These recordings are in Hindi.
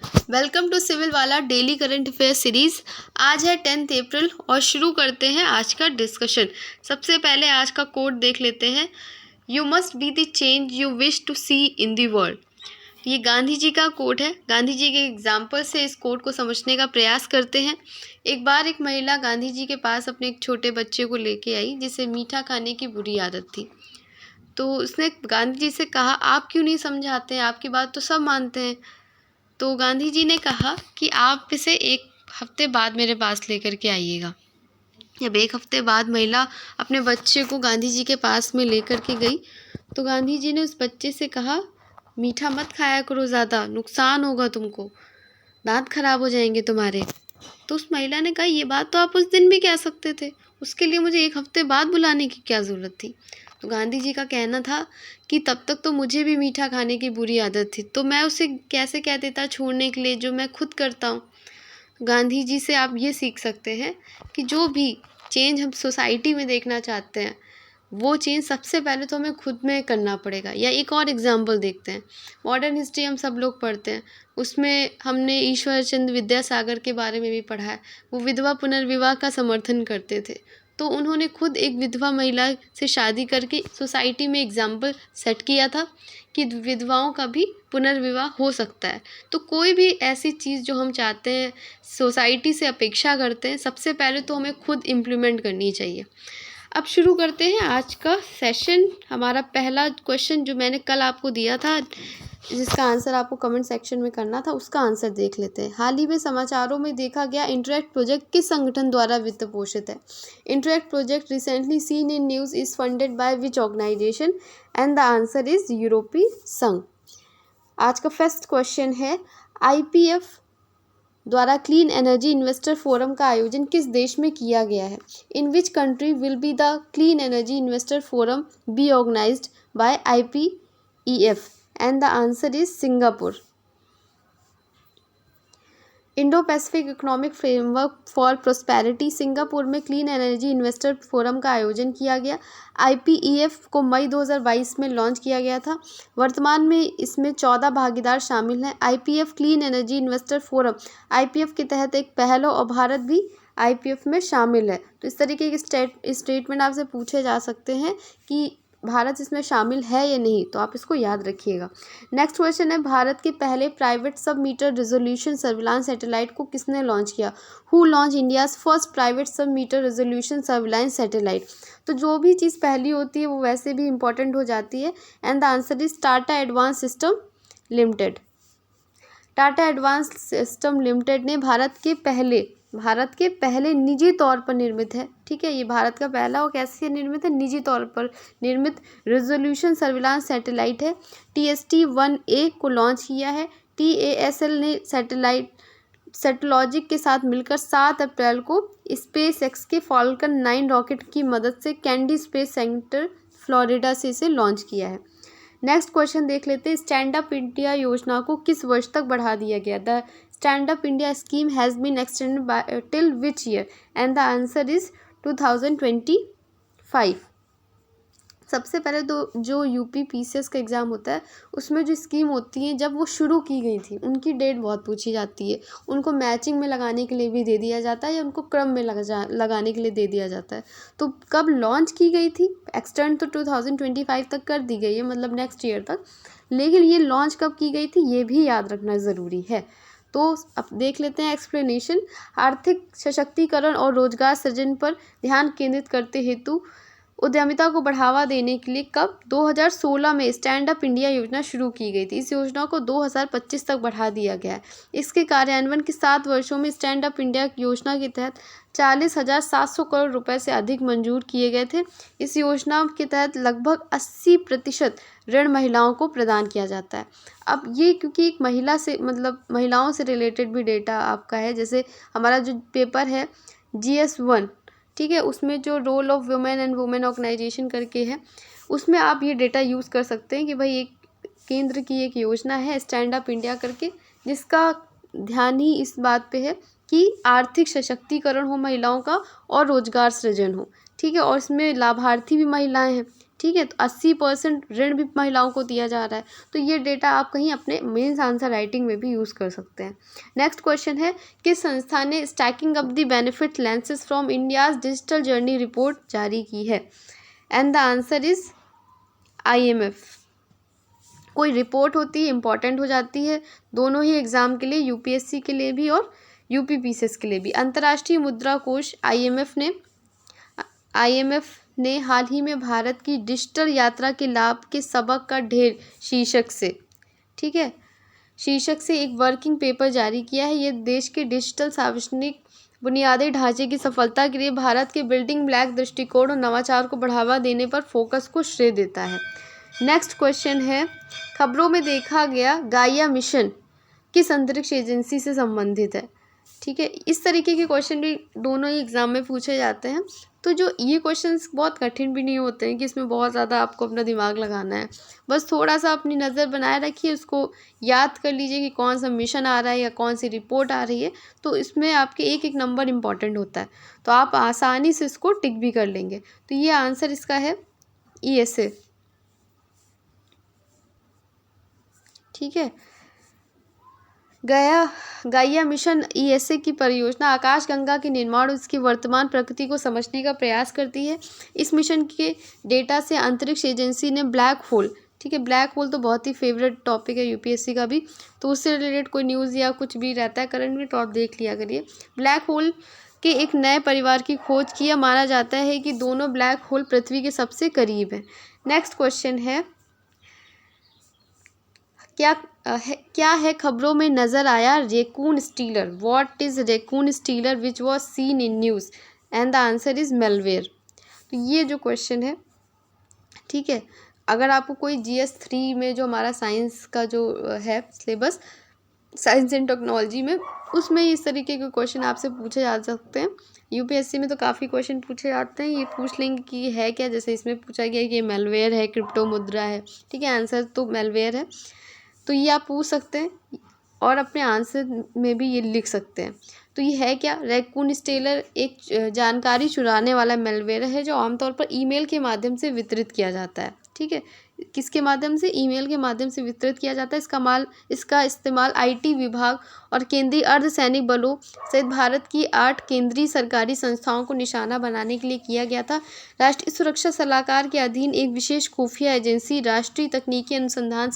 वेलकम टू सिविल वाला डेली करंट अफेयर सीरीज। आज है 10 अप्रैल और शुरू करते हैं आज का डिस्कशन। सबसे पहले आज का कोट देख लेते हैं। You must be the change you wish to see in the world. ये गांधी जी का कोट है। गांधी जी के एग्जाम्पल से इस कोट को समझने का प्रयास करते हैं। एक बार एक महिला गांधी जी के पास अपने एक छोटे बच्चे को लेके आई जिसे मीठा खाने की बुरी आदत थी। तो उसने गांधी जी से कहा, आप क्यों नहीं समझाते हैं, आपकी बात तो सब मानते हैं। तो गांधी जी ने कहा कि आप इसे एक हफ्ते बाद मेरे पास लेकर के आइएगा। जब एक हफ्ते बाद महिला अपने बच्चे को गांधी जी के पास में लेकर के गई तो गांधी जी ने उस बच्चे से कहा, मीठा मत खाया करो, ज़्यादा नुकसान होगा तुमको, दांत खराब हो जाएंगे तुम्हारे। तो उस महिला ने कहा, ये बात तो आप उस दिन भी कह सकते थे, उसके लिए मुझे एक हफ्ते बाद बुलाने की क्या ज़रूरत थी। तो गांधी जी का कहना था कि तब तक तो मुझे भी मीठा खाने की बुरी आदत थी, तो मैं उसे कैसे कह देता छोड़ने के लिए जो मैं खुद करता हूँ। गांधी जी से आप ये सीख सकते हैं कि जो भी चेंज हम सोसाइटी में देखना चाहते हैं वो चेंज सबसे पहले तो हमें खुद में करना पड़ेगा। या एक और एग्जाम्पल देखते हैं। मॉडर्न हिस्ट्री हम सब लोग पढ़ते हैं, उसमें हमने ईश्वर चंद्र विद्यासागर के बारे में भी पढ़ा है। वो विधवा पुनर्विवाह का समर्थन करते थे, तो उन्होंने खुद एक विधवा महिला से शादी करके सोसाइटी में एग्जाम्पल सेट किया था कि विधवाओं का भी पुनर्विवाह हो सकता है। तो कोई भी ऐसी चीज़ जो हम चाहते हैं, सोसाइटी से अपेक्षा करते हैं, सबसे पहले तो हमें खुद इम्प्लीमेंट करनी चाहिए। अब शुरू करते हैं आज का सेशन। हमारा पहला क्वेश्चन जो मैंने कल आपको दिया था, जिसका आंसर आपको कमेंट सेक्शन में करना था, उसका आंसर देख लेते हैं। हाल ही में समाचारों में देखा गया इंटरएक्ट प्रोजेक्ट किस संगठन द्वारा वित्त पोषित है। Interact project recently seen in news is funded by which organisation, and the answer is यूरोपीय संघ। आज का फर्स्ट क्वेश्चन है, IPF द्वारा क्लीन एनर्जी इन्वेस्टर फोरम का आयोजन किस देश में किया गया है। In which country will be the clean energy investor forum be organised by IPEF, and the answer is Singapore. Indo Pacific economic framework for prosperity Singapore में क्लीन एनर्जी इन्वेस्टर फोरम का आयोजन किया गया। IPEF को मई 2022 में लॉन्च किया गया था। वर्तमान में इसमें 14 भागीदार शामिल हैं। IPF clean energy investor forum IPF के तहत एक पहल और भारत भी IPF में शामिल है। तो इस तरीके के स्टेटमेंट आपसे पूछे जा सकते हैं कि भारत इसमें शामिल है या नहीं, तो आप इसको याद रखिएगा। नेक्स्ट क्वेश्चन है, भारत के पहले प्राइवेट सब मीटर रेजोल्यूशन सर्विलांस सैटेलाइट को किसने लॉन्च किया। Who launch India's first private सब मीटर रेजोल्यूशन सर्विलांस सैटेलाइट। तो जो भी चीज़ पहली होती है वो वैसे भी इंपॉर्टेंट हो जाती है, and the answer is Tata advance system limited. Tata advance system limited ने भारत के पहले निजी तौर पर निर्मित है, ठीक है, ये भारत का पहला और कैसे निर्मित है, निजी तौर पर निर्मित रेजोल्यूशन सर्विलांस सैटेलाइट है। TST-1A को लॉन्च किया है। TASL ने सैटेलॉजिक के साथ मिलकर 7 अप्रैल को SpaceX के फाल्कन 9 रॉकेट की मदद से कैंडी स्पेस सेंटर फ्लोरिडा से इसे लॉन्च किया है। नेक्स्ट क्वेश्चन देख लेते हैं, स्टैंड अप इंडिया योजना को किस वर्ष तक बढ़ा दिया गया। The stand up India scheme has been extended by till which year, and the answer is 2025। सबसे पहले तो जो UPPCS का एग्ज़ाम होता है उसमें जो स्कीम होती है जब वो शुरू की गई थी उनकी डेट बहुत पूछी जाती है। उनको मैचिंग में लगाने के लिए भी दे दिया जाता है या उनको क्रम में लगाने के लिए दे दिया जाता है। तो कब लॉन्च की गई थी, एक्सटेंड तो 2025 तक कर दी गई है, मतलब नेक्स्ट ईयर तक, लेकिन ये लॉन्च कब की गई थी ये भी याद रखना ज़रूरी है। तो अब देख लेते हैं एक्सप्लेनेशन। आर्थिक सशक्तिकरण और रोजगार सृजन पर ध्यान केंद्रित करते हेतु उद्यमिता को बढ़ावा देने के लिए कब 2016 में स्टैंड अप इंडिया योजना शुरू की गई थी। इस योजना को 2025 तक बढ़ा दिया गया है। इसके कार्यान्वयन के 7 वर्षों में स्टैंड अप इंडिया योजना के तहत 40,700 करोड़ रुपए से अधिक मंजूर किए गए थे। इस योजना के तहत लगभग 80% ऋण महिलाओं को प्रदान किया जाता है। अब ये क्योंकि एक महिला से मतलब महिलाओं से रिलेटेड भी डेटा आपका है, जैसे हमारा जो पेपर है GS1, ठीक है, उसमें जो role of women and women organisation करके है, उसमें आप ये डेटा यूज़ कर सकते हैं कि भाई एक केंद्र की एक योजना है स्टैंड अप इंडिया करके, जिसका ध्यान ही इस बात पे है कि आर्थिक सशक्तिकरण हो महिलाओं का और रोजगार सृजन हो, ठीक है, और इसमें लाभार्थी भी महिलाएं हैं। ठीक है। तो 80% ऋण भी महिलाओं को दिया जा रहा है। तो ये डेटा आप कहीं अपने मेंस आंसर राइटिंग में भी यूज़ कर सकते हैं। नेक्स्ट क्वेश्चन है, किस संस्था ने stacking up the benefit lenses from India's digital journey report जारी की है? And the answer is IMF। कोई रिपोर्ट होती है, इंपॉर्टेंट हो जाती है दोनों ही एग्ज़ाम के लिए, UPSC के लिए भी और UPPCS के लिए भी। अंतर्राष्ट्रीय मुद्रा कोष IMF ने हाल ही में भारत की डिजिटल यात्रा के लाभ के सबक का ढेर शीर्षक से, ठीक है, शीर्षक से एक वर्किंग पेपर जारी किया है। ये देश के डिजिटल सार्वजनिक बुनियादी ढांचे की सफलता के लिए भारत के बिल्डिंग ब्लॉक दृष्टिकोण और नवाचार को बढ़ावा देने पर फोकस को श्रेय देता है। नेक्स्ट क्वेश्चन है, खबरों में देखा गया गाइया मिशन किस अंतरिक्ष एजेंसी से संबंधित है? ठीक है, इस तरीके के क्वेश्चन भी दोनों ही एग्ज़ाम में पूछे जाते हैं। तो जो ये क्वेश्चंस बहुत कठिन भी नहीं होते हैं कि इसमें बहुत ज़्यादा आपको अपना दिमाग लगाना है, बस थोड़ा सा अपनी नज़र बनाए रखिए, उसको याद कर लीजिए कि कौन सा मिशन आ रहा है या कौन सी रिपोर्ट आ रही है। तो इसमें आपके एक एक नंबर इम्पॉर्टेंट होता है, तो आप आसानी से इसको टिक भी कर लेंगे। तो ये आंसर इसका है ESA। ठीक है, गाइया मिशन ESA की परियोजना आकाशगंगा के निर्माण और उसकी वर्तमान प्रकृति को समझने का प्रयास करती है। इस मिशन के डेटा से अंतरिक्ष एजेंसी ने ब्लैक होल, ठीक है, ब्लैक होल तो बहुत ही फेवरेट टॉपिक है UPSC का भी, तो उससे रिलेटेड कोई न्यूज़ या कुछ भी रहता है करंट में तो आप देख लिया करिए। ब्लैक होल के एक नए परिवार की खोज किया, माना जाता है कि दोनों ब्लैक होल पृथ्वी के सबसे करीब हैं। नेक्स्ट क्वेश्चन है, क्या है खबरों में नजर आया Raccoon Stealer? What is Raccoon Stealer which was seen in news? And the answer is malware. तो ये जो क्वेश्चन है, ठीक है, अगर आपको कोई GS3 में जो हमारा साइंस का जो है सिलेबस, साइंस एंड टेक्नोलॉजी में, उसमें इस तरीके के क्वेश्चन आपसे पूछे जा सकते हैं। UPSC में तो काफ़ी क्वेश्चन पूछे जाते हैं, ये पूछ लेंगे कि है क्या, जैसे इसमें पूछा गया कि ये मेलवेयर है, क्रिप्टो मुद्रा है, ठीक है, आंसर तो मेलवेयर है। तो ये आप पूछ सकते हैं और अपने आंसर में भी ये लिख सकते हैं। तो ये है क्या? रैकून स्टीलर एक जानकारी चुराने वाला मेलवेयर है जो आमतौर पर ईमेल के माध्यम से वितरित किया जाता है। ठीक है, किसके माध्यम से? ईमेल के माध्यम से वितरित किया जाता है। इसका इस्तेमाल IT विभाग और केंद्रीय अर्धसैनिक बलों सहित भारत की 8 केंद्रीय सरकारी संस्थाओं को निशाना बनाने के लिए किया गया था। राष्ट्रीय सुरक्षा सलाहकार के अधीन एक विशेष खुफिया एजेंसी राष्ट्रीय तकनीकी अनुसंधान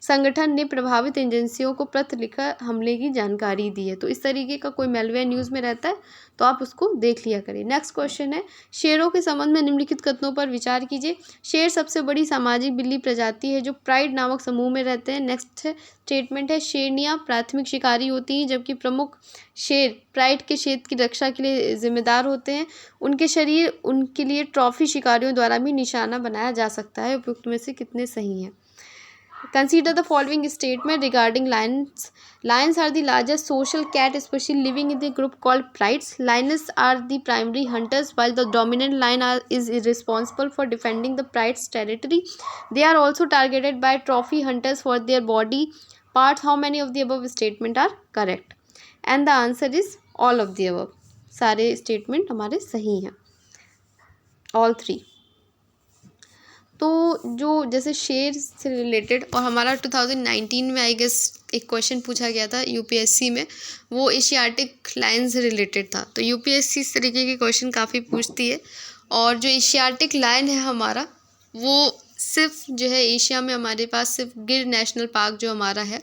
संगठन ने प्रभावित एजेंसियों को पत्र लिखकर हमले की जानकारी दी है। तो इस तरीके का कोई मेलवेयर न्यूज़ में रहता है तो आप उसको देख लिया करिए। नेक्स्ट क्वेश्चन है, शेरों के संबंध में निम्नलिखित कथनों पर विचार कीजिए। शेर सबसे बड़ी सामाजिक बिल्ली प्रजाति है जो प्राइड नामक समूह में रहते हैं। नेक्स्ट स्टेटमेंट है, शेरनियाँ प्राथमिक शिकारी होती हैं जबकि प्रमुख शेर प्राइड के क्षेत्र की रक्षा के लिए जिम्मेदार होते हैं। उनके शरीर उनके लिए ट्रॉफी शिकारियों द्वारा भी निशाना बनाया जा सकता है। उपयुक्त में से कितने सही हैं? Consider the following statement regarding lions. Lions are the largest social cat species living in the group called prides. Lions are the primary hunters while the dominant lion is responsible for defending the pride's territory. They are also targeted by trophy hunters for their body parts. How many of the above statement are correct? And the answer is all of the above. सारे statement हमारे सही हैं, all 3। तो जो जैसे शेर से रिलेटेड और हमारा 2019 में आई गेस एक क्वेश्चन पूछा गया था UPSC में, वो एशियाटिक लायन से रिलेटेड था। तो UPSC इस तरीके के क्वेश्चन काफ़ी पूछती है। और जो एशियाटिक लायन है हमारा, वो सिर्फ जो है एशिया में हमारे पास सिर्फ गिर नेशनल पार्क जो हमारा है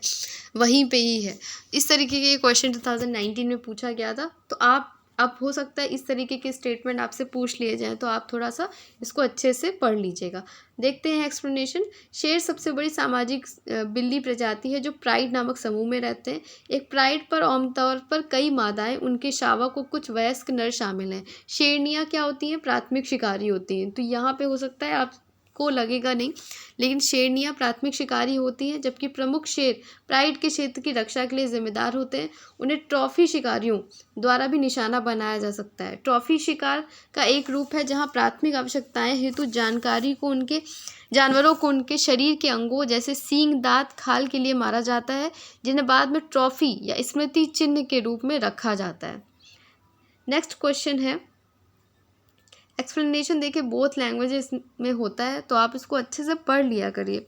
वहीं पे ही है। इस तरीके के क्वेश्चन 2019 में पूछा गया था। तो आप अब हो सकता है इस तरीके के स्टेटमेंट आपसे पूछ लिए जाएं, तो आप थोड़ा सा इसको अच्छे से पढ़ लीजिएगा। देखते हैं एक्सप्लेनेशन। शेर सबसे बड़ी सामाजिक बिल्ली प्रजाति है जो प्राइड नामक समूह में रहते हैं। एक प्राइड पर आमतौर पर कई मादाएं, उनके शावक को कुछ वयस्क नर शामिल हैं। शेरनियाँ क्या होती हैं? प्राथमिक शिकारी होती हैं। तो यहाँ पे हो सकता है आपको लगेगा नहीं, लेकिन शेरनियाँ प्राथमिक शिकारी होती हैं जबकि प्रमुख शेर प्राइड के क्षेत्र की रक्षा के लिए जिम्मेदार होते हैं। उन्हें ट्रॉफी शिकारियों द्वारा भी निशाना बनाया जा सकता है। ट्रॉफी शिकार का एक रूप है जहां प्राथमिक आवश्यकताएं हेतु जानवरों को उनके शरीर के अंगों जैसे सींग, दांत, खाल के लिए मारा जाता है, जिन्हें बाद में ट्रॉफी या स्मृति चिन्ह के रूप में रखा जाता है। नेक्स्ट क्वेश्चन है, एक्सप्लेनेशन देखिए बोथ लैंग्वेजेस में होता है, तो आप इसको अच्छे से पढ़ लिया करिए।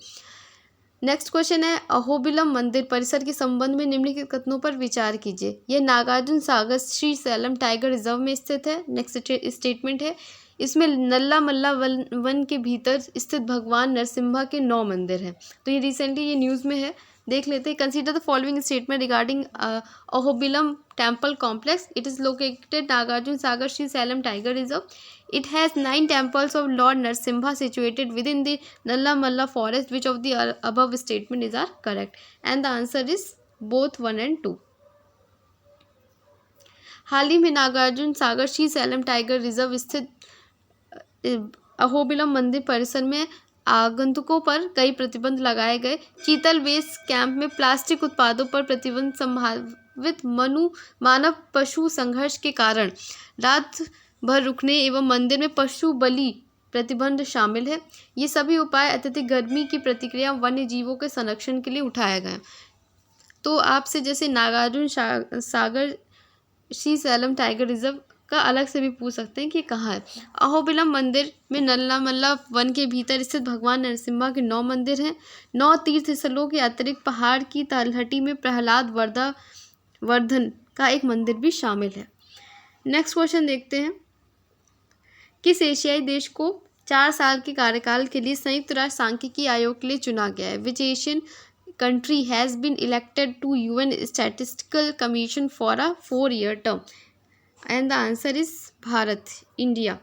नेक्स्ट क्वेश्चन है, अहोबिलम मंदिर परिसर के संबंध में निम्नलिखित कथनों पर विचार कीजिए। यह नागार्जुन सागर श्रीशैलम टाइगर रिजर्व में स्थित है। नेक्स्ट स्टेटमेंट है, इसमें नल्ला मल्ला वन के भीतर स्थित भगवान नरसिम्हा के 9 मंदिर हैं। तो ये रिसेंटली ये न्यूज़ में है, देख लेते हैं। Consider the following statement regarding Ahobilam temple complex. It is located Nagarjuna Sagar Srisailam tiger reserve. It has 9 temples of Lord Narsimha situated within the Nalla Malla forest. Which of the above statement are correct? And the answer is both 1 and 2. हाल ही में Nagarjuna Sagar Srisailam tiger reserve स्थित अहोबिलम मंदिर परिसर में आगंतुकों पर कई प्रतिबंध लगाए गए। चीतल बेस कैंप में प्लास्टिक उत्पादों पर प्रतिबंध, संभावित मानव पशु संघर्ष के कारण रात भर रुकने एवं मंदिर में पशु बलि प्रतिबंध शामिल है। ये सभी उपाय अत्यधिक गर्मी की प्रतिक्रिया वन्य जीवों के संरक्षण के लिए उठाए गए। तो आपसे जैसे Nagarjuna Sagar Srisailam tiger reserve का अलग से भी पूछ सकते हैं कि कहाँ है। अहोबिलम मंदिर में नल्ला मल्ला वन के भीतर स्थित भगवान नरसिम्हा के 9 मंदिर हैं। 9 तीर्थ स्थलों के अतिरिक्त पहाड़ की तलहटी में प्रहलाद वर्धन का एक मंदिर भी शामिल है। नेक्स्ट क्वेश्चन देखते हैं, किस एशियाई देश को 4 साल के कार्यकाल के लिए संयुक्त राष्ट्र सांख्यिकी आयोग के लिए चुना गया है? विच Asian country has been elected to UN Statistical Commission for a 4-year term? And the answer is Bharat, India.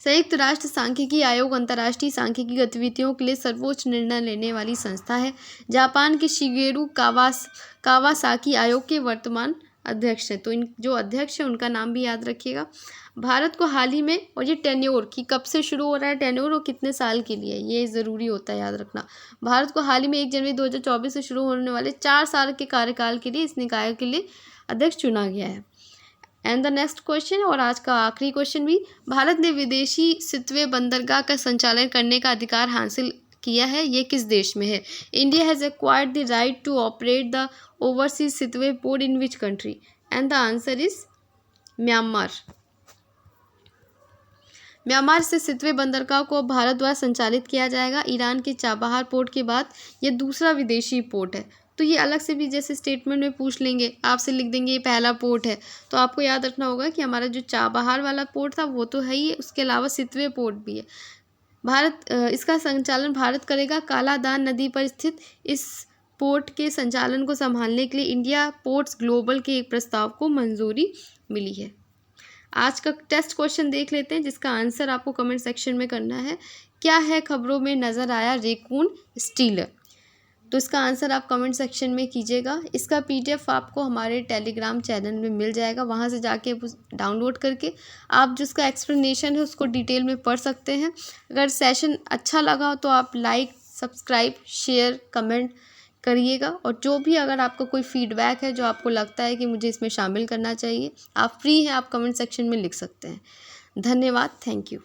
संयुक्त राष्ट्र सांख्यिकी आयोग अंतर्राष्ट्रीय सांख्यिकी गतिविधियों के लिए सर्वोच्च निर्णय लेने वाली संस्था है। जापान के शिगेरू कावासाकी आयोग के वर्तमान अध्यक्ष हैं। तो इन जो अध्यक्ष हैं उनका नाम भी याद रखिएगा। भारत को हाल ही में, और ये टेन्योर की कब से शुरू हो रहा है टेन्योर और कितने साल के लिए, ये ज़रूरी होता है याद रखना। भारत को हाल ही में 1 जनवरी 2024 से शुरू होने वाले 4 साल के कार्यकाल के लिए इस निकाय के लिए अध्यक्ष चुना गया है। एंड द नेक्स्ट क्वेश्चन, और आज का आखिरी क्वेश्चन भी, भारत ने विदेशी सितवे बंदरगाह का संचालन करने का अधिकार हासिल किया है, ये किस देश में है? India has acquired the right to operate the overseas Sittwe port in which country? And the answer is Myanmar. Myanmar से सितवे बंदरगाह को भारत द्वारा संचालित किया जाएगा। ईरान के चाबहार पोर्ट के बाद यह दूसरा विदेशी पोर्ट है। तो ये अलग से भी जैसे स्टेटमेंट में पूछ लेंगे, आपसे लिख देंगे ये पहला पोर्ट है, तो आपको याद रखना होगा कि हमारा जो चाबहार वाला पोर्ट था वो तो है ही, उसके अलावा सितवे पोर्ट भी है। इसका संचालन भारत करेगा। कालादान नदी पर स्थित इस पोर्ट के संचालन को संभालने के लिए इंडिया पोर्ट्स ग्लोबल के एक प्रस्ताव को मंजूरी मिली है। आज का टेस्ट क्वेश्चन देख लेते हैं, जिसका आंसर आपको कमेंट सेक्शन में करना है। क्या है खबरों में नज़र आया रेकून स्टीलर? तो इसका आंसर आप कमेंट सेक्शन में कीजिएगा। इसका PDF आपको हमारे टेलीग्राम चैनल में मिल जाएगा, वहाँ से जाके डाउनलोड करके आप जिसका एक्सप्लेनेशन है उसको डिटेल में पढ़ सकते हैं। अगर सेशन अच्छा लगा तो आप लाइक, सब्सक्राइब, शेयर, कमेंट करिएगा। और जो भी अगर आपका कोई फीडबैक है जो आपको लगता है कि मुझे इसमें शामिल करना चाहिए, आप फ्री हैं, आप कमेंट सेक्शन में लिख सकते हैं। धन्यवाद, थैंक यू।